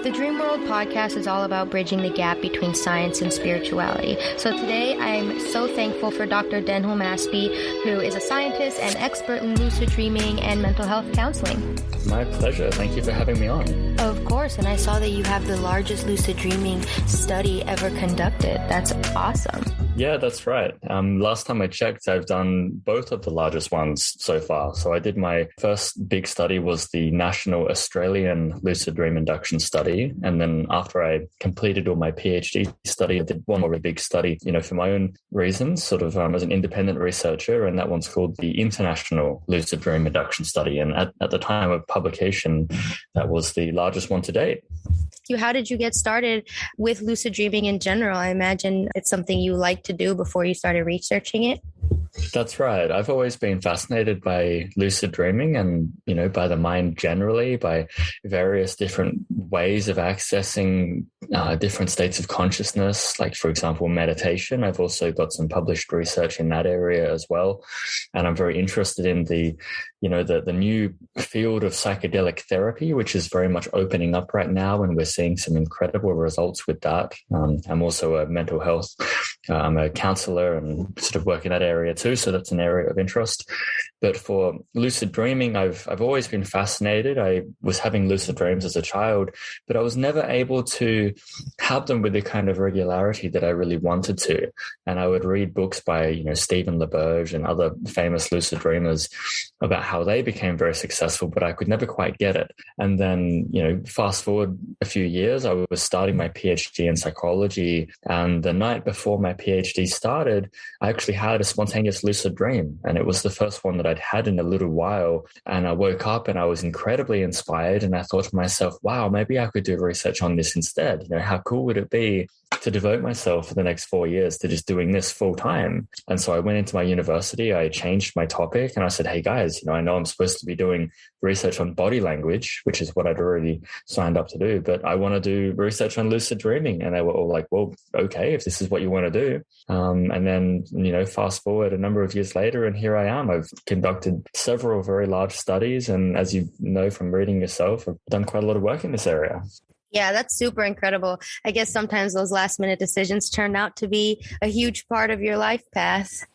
The Dream World podcast is all about bridging the gap between science and spirituality. So today I'm so thankful for Dr. Denholm Aspy, who is a scientist and expert in lucid dreaming and mental health counseling. My pleasure. Thank you for having me on. Of course, and I saw that you have the largest lucid dreaming study ever conducted. That's awesome. Yeah, that's right. Last time I checked, I've done both of the largest ones so far. So I did my first big study was the National Australian Lucid Dream Induction Study. And then after I completed all my PhD study, I did one more big study, for my own reasons, sort of as an independent researcher. And that one's called the International Lucid Dream Induction Study. And at the time of publication, that was the largest one to date. How did you get started with lucid dreaming in general? I imagine it's something you like to do before you started researching it. That's right. I've always been fascinated by lucid dreaming and, by the mind generally, by various different ways of accessing different states of consciousness, like, for example, meditation. I've also got some published research in that area as well. And I'm very interested in the new field of psychedelic therapy, which is very much opening up right now. And we're seeing some incredible results with that. I'm also a mental health. I'm a counselor and sort of work in that area too. So that's an area of interest. But for lucid dreaming, I've always been fascinated. I was having lucid dreams as a child, but I was never able to have them with the kind of regularity that I really wanted to. And I would read books by, Stephen LaBerge and other famous lucid dreamers about how they became very successful, but I could never quite get it. And then, fast forward a few years, I was starting my PhD in psychology. And the night before my PhD started, I actually had a spontaneous lucid dream. And it was the first one that I'd had in a little while. And I woke up and I was incredibly inspired. And I thought to myself, wow, maybe I could do research on this instead. How cool would it be to devote myself for the next 4 years to just doing this full time? And so I went into my university, I changed my topic and I said, hey guys, I know I'm supposed to be doing research on body language, which is what I'd already signed up to do, but I want to do research on lucid dreaming. And they were all like, well, okay, if this is what you want to do. And then, fast forward a number of years later, and here I am. I've conducted several very large studies. And as you know from reading yourself, I've done quite a lot of work in this area. Yeah, that's super incredible. I guess sometimes those last minute decisions turn out to be a huge part of your life path.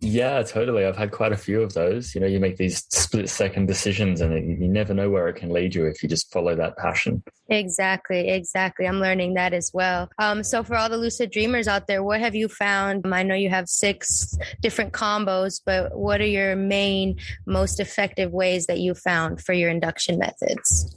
Yeah, totally. I've had quite a few of those. You make these split second decisions and you never know where it can lead you if you just follow that passion. Exactly. I'm learning that as well. So for all the lucid dreamers out there, what have you found? I know you have 6 different combos, but what are your main, most effective ways that you found for your induction methods?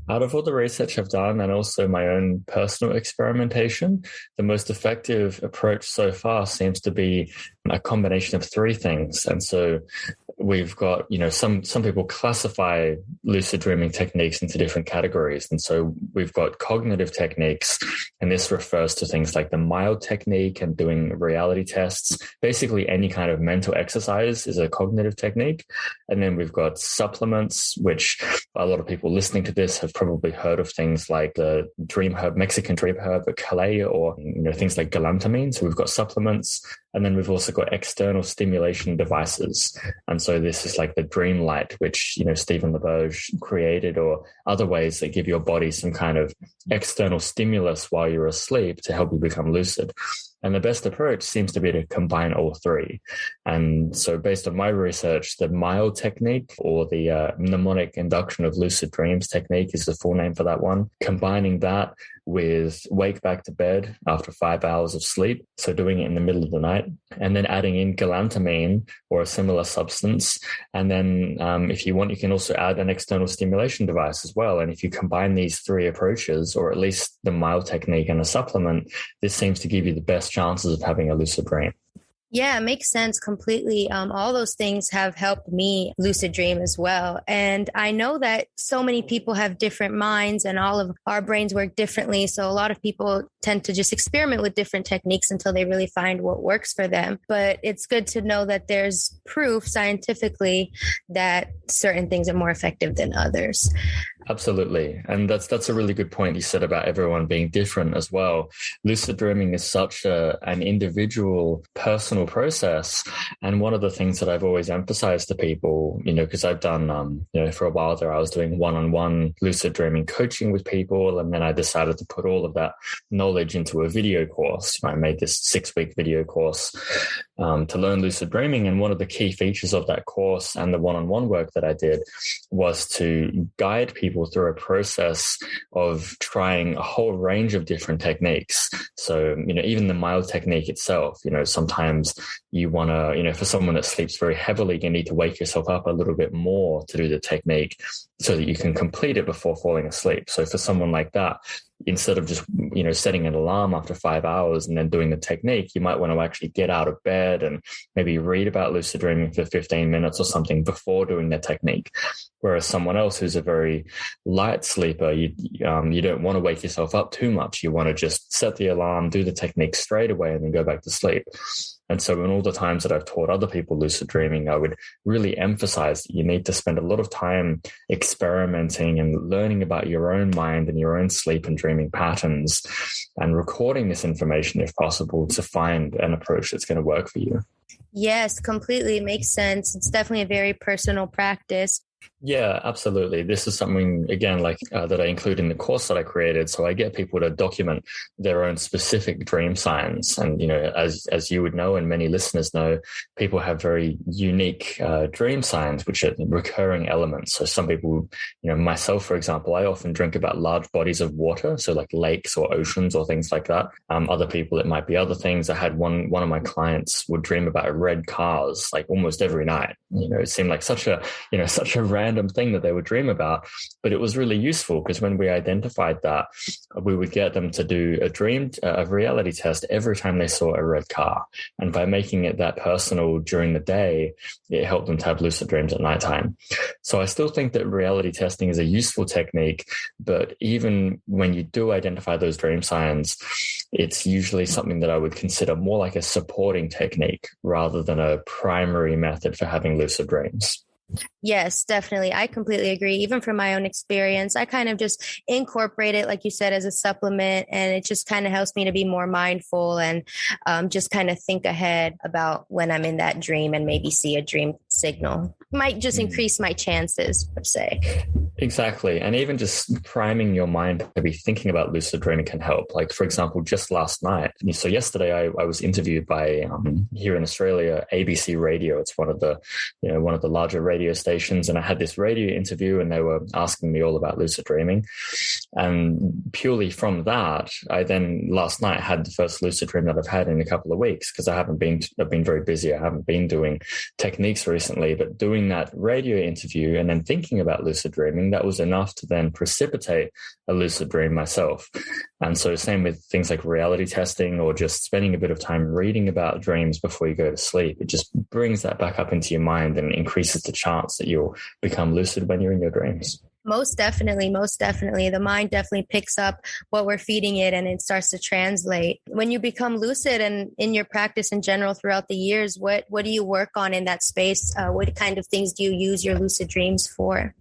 Out of all the research I've done and also my own personal experimentation, the most effective approach so far seems to be a combination of 3 things. And so we've got, some people classify lucid dreaming techniques into different categories. And so we've got cognitive techniques, and this refers to things like the mild technique and doing reality tests. Basically, any kind of mental exercise is a cognitive technique. And then we've got supplements, which a lot of people listening to this have probably heard of things like the dream herb, Mexican dream herb, Calais, or things like galantamine. So we've got supplements, and then we've also got external stimulation devices. And so this is like the dream light, which Stephen LaBerge created, or other ways that give your body some kind of external stimulus while you're asleep to help you become lucid. And the best approach seems to be to combine all 3. And so based on my research, the mild technique, or the mnemonic induction of lucid dreams technique is the full name for that one, combining that with wake back to bed after 5 hours of sleep, so doing it in the middle of the night, and then adding in galantamine or a similar substance. And then if you want, you can also add an external stimulation device as well. And if you combine these 3 approaches, or at least the mild technique and a supplement, this seems to give you the best chances of having a lucid dream. Yeah, it makes sense completely. All those things have helped me lucid dream as well. And I know that so many people have different minds and all of our brains work differently. So a lot of people tend to just experiment with different techniques until they really find what works for them. But it's good to know that there's proof scientifically that certain things are more effective than others. Absolutely. And that's a really good point you said about everyone being different as well. Lucid dreaming is such an individual, personal process. And one of the things that I've always emphasized to people, because I've done, for a while there, I was doing one-on-one lucid dreaming coaching with people. And then I decided to put all of that knowledge into a video course. I made this 6-week video course to learn lucid dreaming. And one of the key features of that course and the one-on-one work that I did was to guide people through a process of trying a whole range of different techniques. So, even the mild technique itself, sometimes you want to, for someone that sleeps very heavily, you need to wake yourself up a little bit more to do the technique so that you can complete it before falling asleep. So for someone like that, instead of just, setting an alarm after 5 hours and then doing the technique, you might want to actually get out of bed and maybe read about lucid dreaming for 15 minutes or something before doing the technique. Whereas someone else who's a very light sleeper, you don't want to wake yourself up too much. You want to just set the alarm, do the technique straight away, and then go back to sleep. And so in all the times that I've taught other people lucid dreaming, I would really emphasize that you need to spend a lot of time experimenting and learning about your own mind and your own sleep and dreaming patterns, and recording this information if possible to find an approach that's going to work for you. Yes, completely. It makes sense. It's definitely a very personal practice. Yeah, absolutely. This is something, again, that I include in the course that I created. So I get people to document their own specific dream signs. And, as you would know, and many listeners know, people have very unique dream signs, which are recurring elements. So some people, myself, for example, I often drink about large bodies of water. So like lakes or oceans or things like that. Other people, it might be other things. I had one of my clients would dream about red cars, like almost every night. It seemed like such a random thing that they would dream about, but it was really useful because when we identified that, we would get them to do a reality test every time they saw a red car. And by making it that personal during the day, it helped them to have lucid dreams at nighttime. So I still think that reality testing is a useful technique, but even when you do identify those dream signs, it's usually something that I would consider more like a supporting technique rather than a primary method for having lucid dreams. Yes, definitely. I completely agree. Even from my own experience, I kind of just incorporate it, like you said, as a supplement, and it just kind of helps me to be more mindful and just kind of think ahead about when I'm in that dream and maybe see a dream signal. Might just increase my chances, per se. Exactly. And even just priming your mind to be thinking about lucid dreaming can help. Like, for example, just last night. So yesterday I was interviewed by, here in Australia, ABC Radio. It's one of the larger radio stations. And I had this radio interview and they were asking me all about lucid dreaming. And purely from that, I then last night had the first lucid dream that I've had in a couple of weeks because I've been very busy. I haven't been doing techniques recently, but doing that radio interview and then thinking about lucid dreaming, that was enough to then precipitate a lucid dream myself. And so same with things like reality testing or just spending a bit of time reading about dreams before you go to sleep. It just brings that back up into your mind and increases the chance that you'll become lucid when you're in your dreams. Most definitely. The mind definitely picks up what we're feeding it and it starts to translate. When you become lucid and in your practice in general throughout the years, what do you work on in that space? What kind of things do you use your lucid dreams for?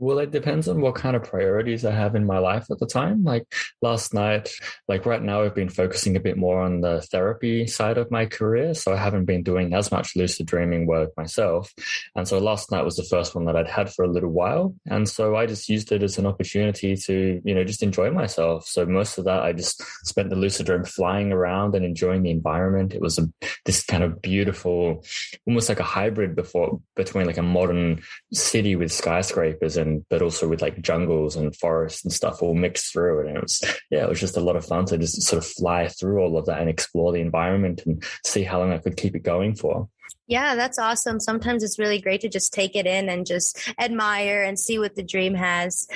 Well, it depends on what kind of priorities I have in my life at the time. Like last night, like right now, I've been focusing a bit more on the therapy side of my career. So I haven't been doing as much lucid dreaming work myself. And so last night was the first one that I'd had for a little while. And so I just used it as an opportunity to, just enjoy myself. So most of that, I just spent the lucid dream flying around and enjoying the environment. It was this kind of beautiful, almost like a hybrid between like a modern city with skyscrapers but also with like jungles and forests and stuff all mixed through. And it was just a lot of fun to just sort of fly through all of that and explore the environment and see how long I could keep it going for. Yeah, that's awesome. Sometimes it's really great to just take it in and just admire and see what the dream has.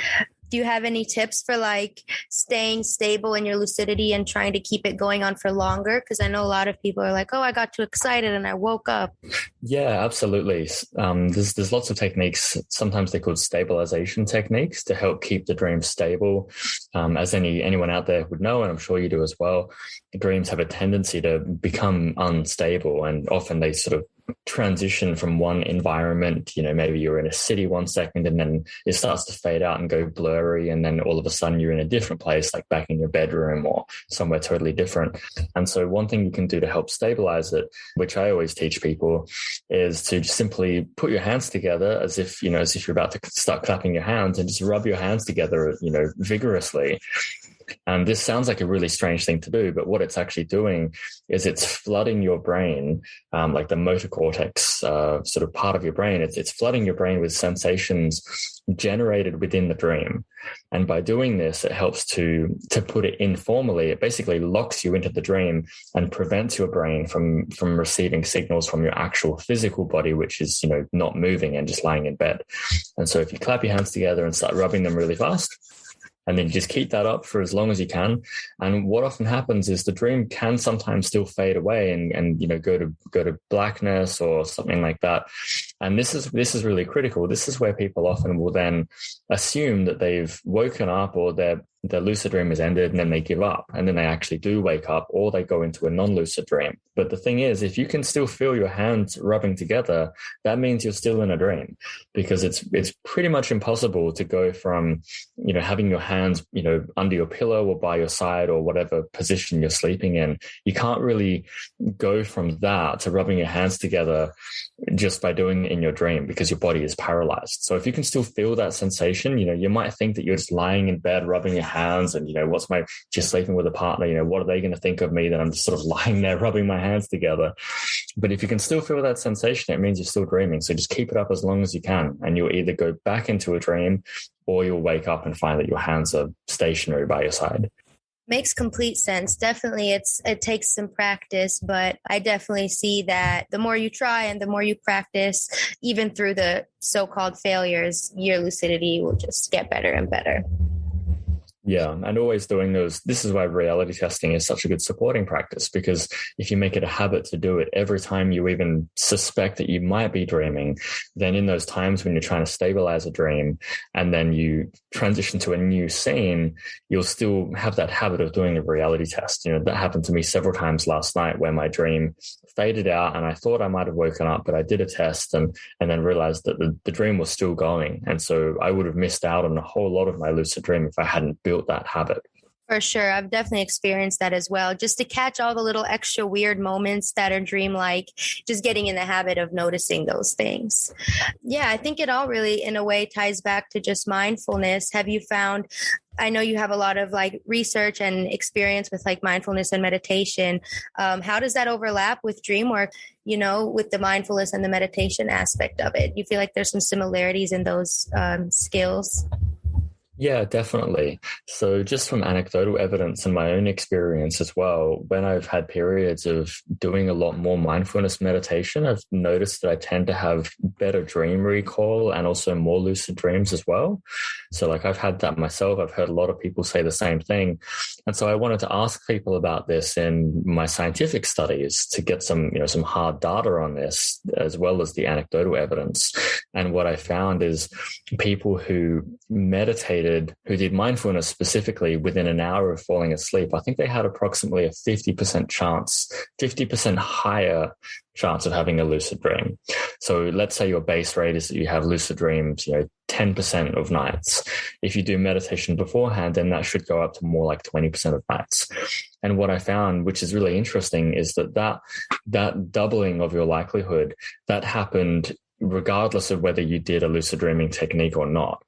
Do you have any tips for like staying stable in your lucidity and trying to keep it going on for longer? Because I know a lot of people are like, oh, I got too excited and I woke up. Yeah, absolutely. There's lots of techniques. Sometimes they're called stabilization techniques to help keep the dream stable. As anyone out there would know, and I'm sure you do as well, dreams have a tendency to become unstable, and often they sort of transition from one environment, maybe you're in a city 1 second and then it starts to fade out and go blurry, and then all of a sudden you're in a different place, like back in your bedroom or somewhere totally different. And so one thing you can do to help stabilize it, which I always teach people, is to just simply put your hands together as if you're about to start clapping your hands, and just rub your hands together, vigorously. And this sounds like a really strange thing to do, but what it's actually doing is it's flooding your brain, like the motor cortex sort of part of your brain. It's flooding your brain with sensations generated within the dream. And by doing this, it helps to put it informally. It basically locks you into the dream and prevents your brain from receiving signals from your actual physical body, which is, not moving and just lying in bed. And so if you clap your hands together and start rubbing them really fast, and then you just keep that up for as long as you can. And what often happens is the dream can sometimes still fade away and go to blackness or something like that. And this is really critical. This is where people often will then assume that they've woken up, or their lucid dream has ended, and then they give up, and then they actually do wake up, or they go into a non-lucid dream. But the thing is, if you can still feel your hands rubbing together, that means you're still in a dream, because it's pretty much impossible to go from having your hands under your pillow or by your side or whatever position you're sleeping in. You can't really go from that to rubbing your hands together just by doing it in your dream, because your body is paralyzed. So if you can still feel that sensation, you might think that you're just lying in bed rubbing your hands and just sleeping with a partner, what are they going to think of me, that I'm just sort of lying there rubbing my hands together? But if you can still feel that sensation, it means you're still dreaming. So just keep it up as long as you can, and you'll either go back into a dream or you'll wake up and find that your hands are stationary by your side. Makes complete sense. Definitely, it takes some practice, but I definitely see that the more you try and the more you practice, even through the so-called failures, your lucidity will just get better and better. Yeah, and always doing those. This is why reality testing is such a good supporting practice, because if you make it a habit to do it every time you even suspect that you might be dreaming, then in those times when you're trying to stabilize a dream and then you transition to a new scene, you'll still have that habit of doing a reality test. That happened to me several times last night, where my dream faded out and I thought I might have woken up, but I did a test and then realized that the dream was still going. And so I would have missed out on a whole lot of my lucid dream if I hadn't built that habit. For sure. I've definitely experienced that as well. Just to catch all the little extra weird moments that are dreamlike, just getting in the habit of noticing those things. Yeah, I think it all really, in a way, ties back to just mindfulness. Have you found, I know you have a lot of research and experience with mindfulness and meditation. How does that overlap with dream work, with the mindfulness and the meditation aspect of it? You feel like there's some similarities in those skills? Yeah, definitely. So just from anecdotal evidence and my own experience as well, when I've had periods of doing a lot more mindfulness meditation, I've noticed that I tend to have better dream recall and also more lucid dreams as well. So I've had that myself. I've heard a lot of people say the same thing. And so I wanted to ask people about this in my scientific studies to get some hard data on this, as well as the anecdotal evidence. And what I found is people who meditated, who did mindfulness specifically within an hour of falling asleep, I think they had approximately a 50% higher chance of having a lucid dream. So let's say your base rate is that you have lucid dreams, 10% of nights. If you do meditation beforehand, then that should go up to more like 20% of nights. And what I found, which is really interesting, is that doubling of your likelihood, that happened regardless of whether you did a lucid dreaming technique or not.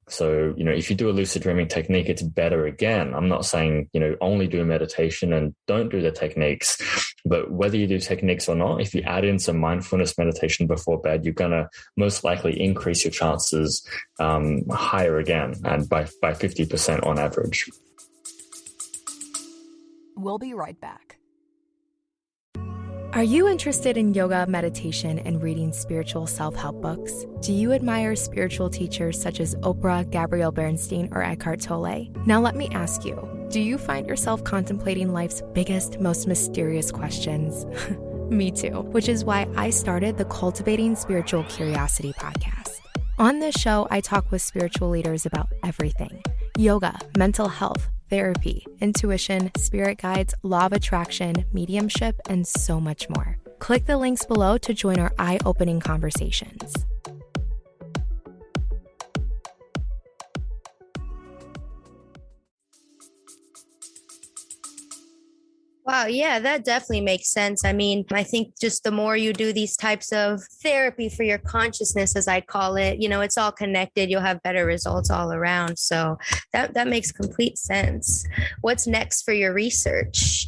So, if you do a lucid dreaming technique, it's better again. I'm not saying, only do meditation and don't do the techniques, but whether you do techniques or not, if you add in some mindfulness meditation before bed, you're going to most likely increase your chances higher again, and by 50% on average. We'll be right back. Are you interested in yoga, meditation, and reading spiritual self-help books? Do you admire spiritual teachers such as Oprah, Gabrielle Bernstein, or Eckhart Tolle? Now let me ask you, do you find yourself contemplating life's biggest, most mysterious questions? Me too, which is why I started the Cultivating Spiritual Curiosity podcast. On this show, I talk with spiritual leaders about everything: yoga, mental health, therapy, intuition, spirit guides, law of attraction, mediumship, and so much more. Click the links below to join our eye-opening conversations. Wow, yeah, that definitely makes sense. I mean, I think just the more you do these types of therapy for your consciousness, as I call it, it's all connected. You'll have better results all around. So that makes complete sense. What's next for your research?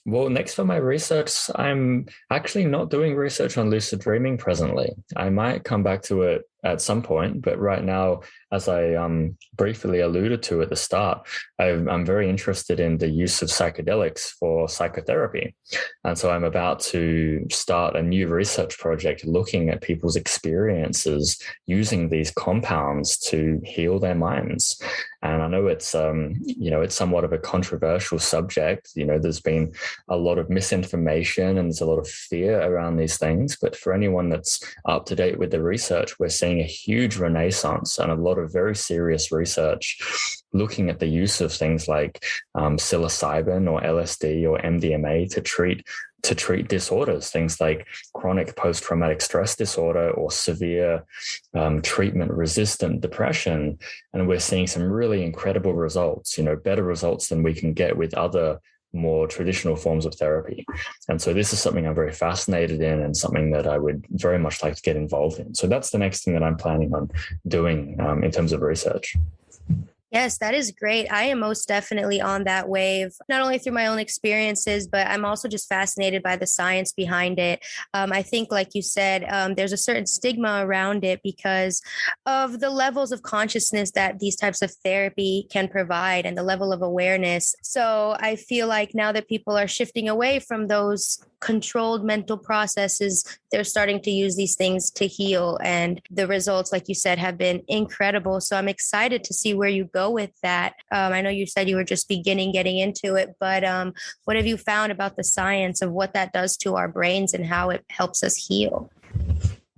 Well, next for my research, I'm actually not doing research on lucid dreaming presently. I might come back to it at some point, but right now, as I briefly alluded to at the start, I'm very interested in the use of psychedelics for psychotherapy. And so I'm about to start a new research project looking at people's experiences using these compounds to heal their minds. And I know it's somewhat of a controversial subject. There's been a lot of misinformation and there's a lot of fear around these things. But for anyone that's up to date with the research, we're seeing a huge renaissance and a lot of very serious research looking at the use of things like psilocybin or LSD or MDMA to treat disorders, things like chronic post-traumatic stress disorder or severe treatment-resistant depression. And we're seeing some really incredible results, better results than we can get with other more traditional forms of therapy. And so this is something I'm very fascinated in and something that I would very much like to get involved in. So that's the next thing that I'm planning on doing in terms of research. Yes, that is great. I am most definitely on that wave, not only through my own experiences, but I'm also just fascinated by the science behind it. I think, like you said, there's a certain stigma around it because of the levels of consciousness that these types of therapy can provide and the level of awareness. So I feel like now that people are shifting away from those controlled mental processes, they're starting to use these things to heal. And the results, like you said, have been incredible. So I'm excited to see where you go with that. I know you said you were just getting into it, but what have you found about the science of what that does to our brains and how it helps us heal?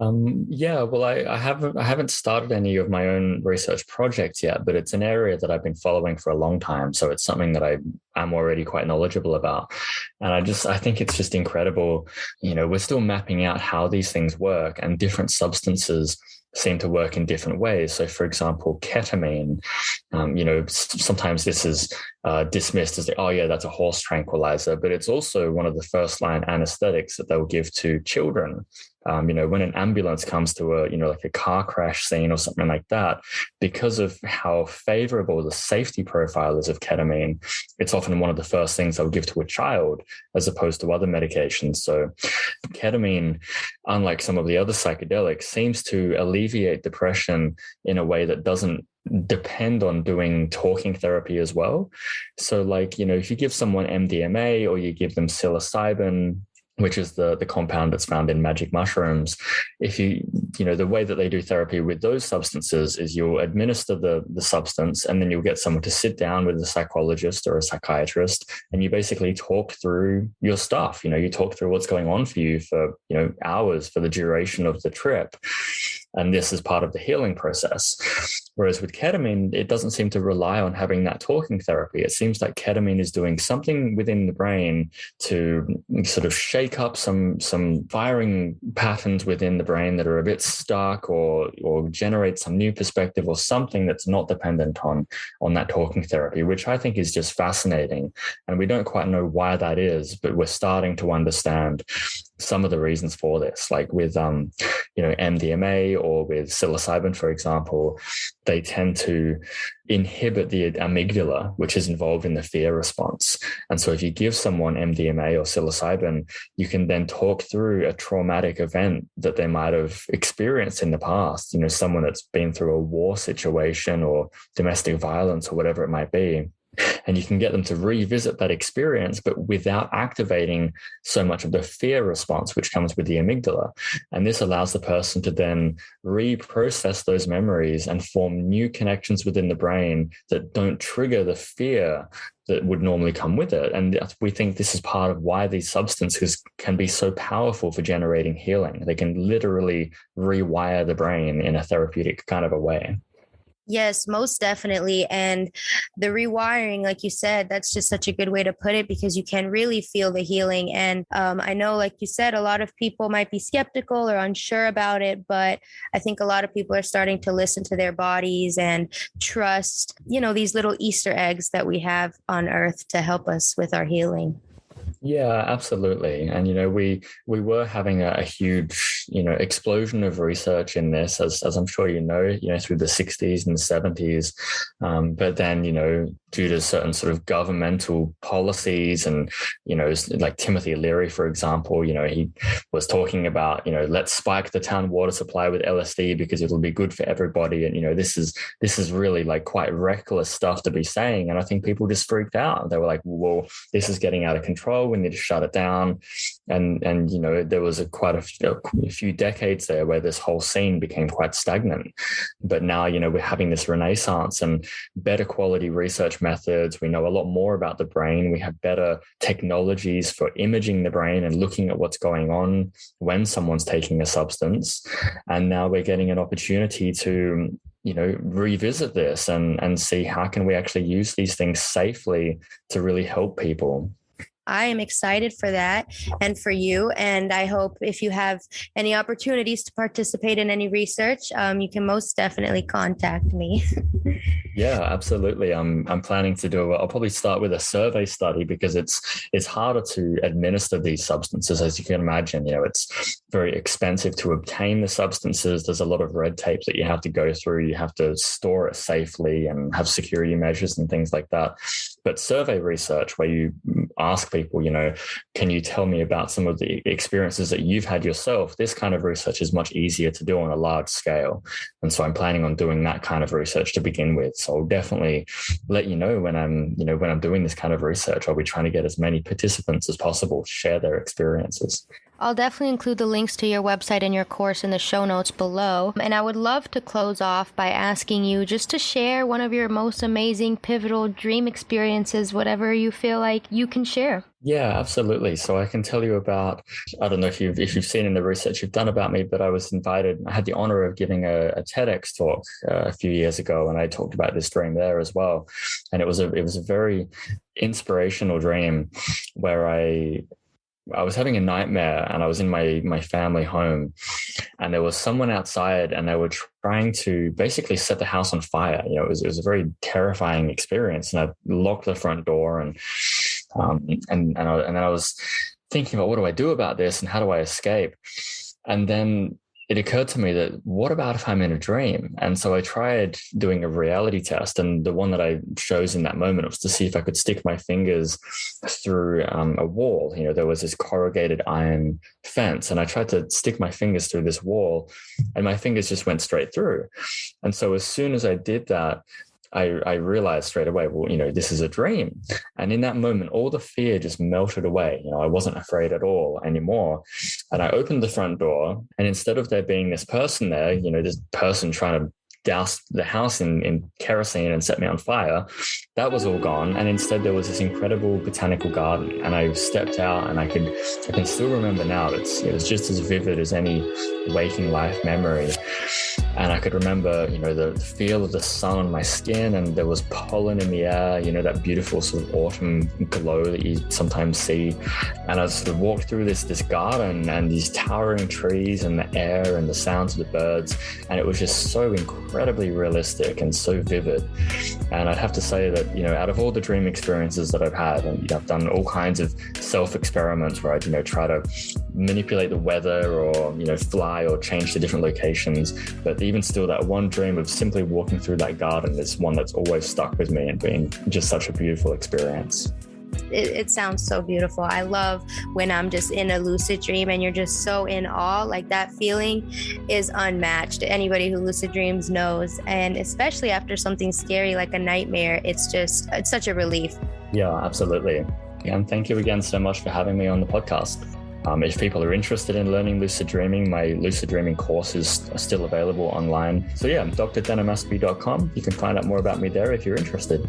I haven't started any of my own research projects yet, but it's an area that I've been following for a long time. So it's something that I'm already quite knowledgeable about. And I think it's just incredible. We're still mapping out how these things work, and different substances seem to work in different ways. So, for example, ketamine, sometimes this is dismissed as, that's a horse tranquilizer, but it's also one of the first line anesthetics that they'll give to children. When an ambulance comes to a car crash scene or something like that, because of how favorable the safety profile is of ketamine, it's often one of the first things they'll give to a child as opposed to other medications. So ketamine, unlike some of the other psychedelics, seems to alleviate depression in a way that doesn't depend on doing talking therapy as well. So if you give someone MDMA or you give them psilocybin, which is the compound that's found in magic mushrooms, if the way that they do therapy with those substances is you'll administer the substance, and then you'll get someone to sit down with a psychologist or a psychiatrist, and you basically talk through your stuff. You talk through what's going on for you for hours, for the duration of the trip. And this is part of the healing process. Whereas with ketamine, it doesn't seem to rely on having that talking therapy. It seems like ketamine is doing something within the brain to sort of shake up some firing patterns within the brain that are a bit stuck, or generate some new perspective or something that's not dependent on that talking therapy, which I think is just fascinating. And we don't quite know why that is, but we're starting to understand some of the reasons for this, like with MDMA or with psilocybin, for example. They tend to inhibit the amygdala, which is involved in the fear response. And so if you give someone MDMA or psilocybin, you can then talk through a traumatic event that they might have experienced in the past, someone that's been through a war situation or domestic violence or whatever it might be. And you can get them to revisit that experience, but without activating so much of the fear response, which comes with the amygdala. And this allows the person to then reprocess those memories and form new connections within the brain that don't trigger the fear that would normally come with it. And we think this is part of why these substances can be so powerful for generating healing. They can literally rewire the brain in a therapeutic kind of a way. Yes, most definitely. And the rewiring, like you said, that's just such a good way to put it because you can really feel the healing. And I know, like you said, a lot of people might be skeptical or unsure about it, but I think a lot of people are starting to listen to their bodies and trust, these little Easter eggs that we have on Earth to help us with our healing. Yeah, absolutely. And, we were having a huge, explosion of research in this, as I'm sure through the 60s and 70s. But then, due to certain sort of governmental policies and, like Timothy Leary, for example, he was talking about, let's spike the town water supply with LSD because it'll be good for everybody. And, this is really like quite reckless stuff to be saying. And I think people just freaked out. They were like, well, this is getting out of control. We need to shut it down. And there was quite a few decades there where this whole scene became quite stagnant. But now, we're having this renaissance and better quality research methods. We know a lot more about the brain. We have better technologies for imaging the brain and looking at what's going on when someone's taking a substance. And now we're getting an opportunity to revisit this and see how can we actually use these things safely to really help people. I am excited for that and for you. And I hope if you have any opportunities to participate in any research, you can most definitely contact me. Yeah, absolutely. I'm planning to I'll probably start with a survey study because it's harder to administer these substances. As you can imagine, it's very expensive to obtain the substances. There's a lot of red tape that you have to go through. You have to store it safely and have security measures and things like that. But survey research, where you ask people, can you tell me about some of the experiences that you've had yourself? This kind of research is much easier to do on a large scale. And so I'm planning on doing that kind of research to begin with. So I'll definitely let you know when I'm doing this kind of research. I'll be trying to get as many participants as possible to share their experiences. I'll definitely include the links to your website and your course in the show notes below. And I would love to close off by asking you just to share one of your most amazing, pivotal dream experiences, whatever you feel like you can share. Yeah, absolutely. So I can tell you about, I don't know if you've seen in the research you've done about me, but I had the honor of giving a TEDx talk a few years ago, and I talked about this dream there as well. And it was a very inspirational dream where I was having a nightmare and I was in my family home and there was someone outside and they were trying to basically set the house on fire. It was a very terrifying experience, and I locked the front door and then I was thinking about what do I do about this and how do I escape? And then it occurred to me that what about if I'm in a dream? And so I tried doing a reality test, and the one that I chose in that moment was to see if I could stick my fingers through a wall. There was this corrugated iron fence, and I tried to stick my fingers through this wall, and my fingers just went straight through. And so as soon as I did that, I realized straight away, well, this is a dream. And in that moment, all the fear just melted away. I wasn't afraid at all anymore. And I opened the front door, and instead of there being this person there, this person trying to douse the house in kerosene and set me on fire, that was all gone. And instead there was this incredible botanical garden, and I stepped out, and I can still remember now, it was just as vivid as any waking life memory. And I could remember, the feel of the sun on my skin, and there was pollen in the air, that beautiful sort of autumn glow that you sometimes see. And I sort of walked through this garden and these towering trees and the air and the sounds of the birds. And it was just so incredibly realistic and so vivid. And I'd have to say that, out of all the dream experiences that I've had, and I've done all kinds of self-experiments where I'd, try to manipulate the weather or, fly or change to different locations. But even still, that one dream of simply walking through that garden is one that's always stuck with me and been just such a beautiful experience. It sounds so beautiful. I love when I'm just in a lucid dream and you're just so in awe. Like, that feeling is unmatched. Anybody who lucid dreams knows. And especially after something scary like a nightmare, it's such a relief. Yeah, absolutely. And thank you again so much for having me on the podcast. If people are interested in learning lucid dreaming, my lucid dreaming course is still available online. So yeah, drdenholmaspy.com. You can find out more about me there if you're interested.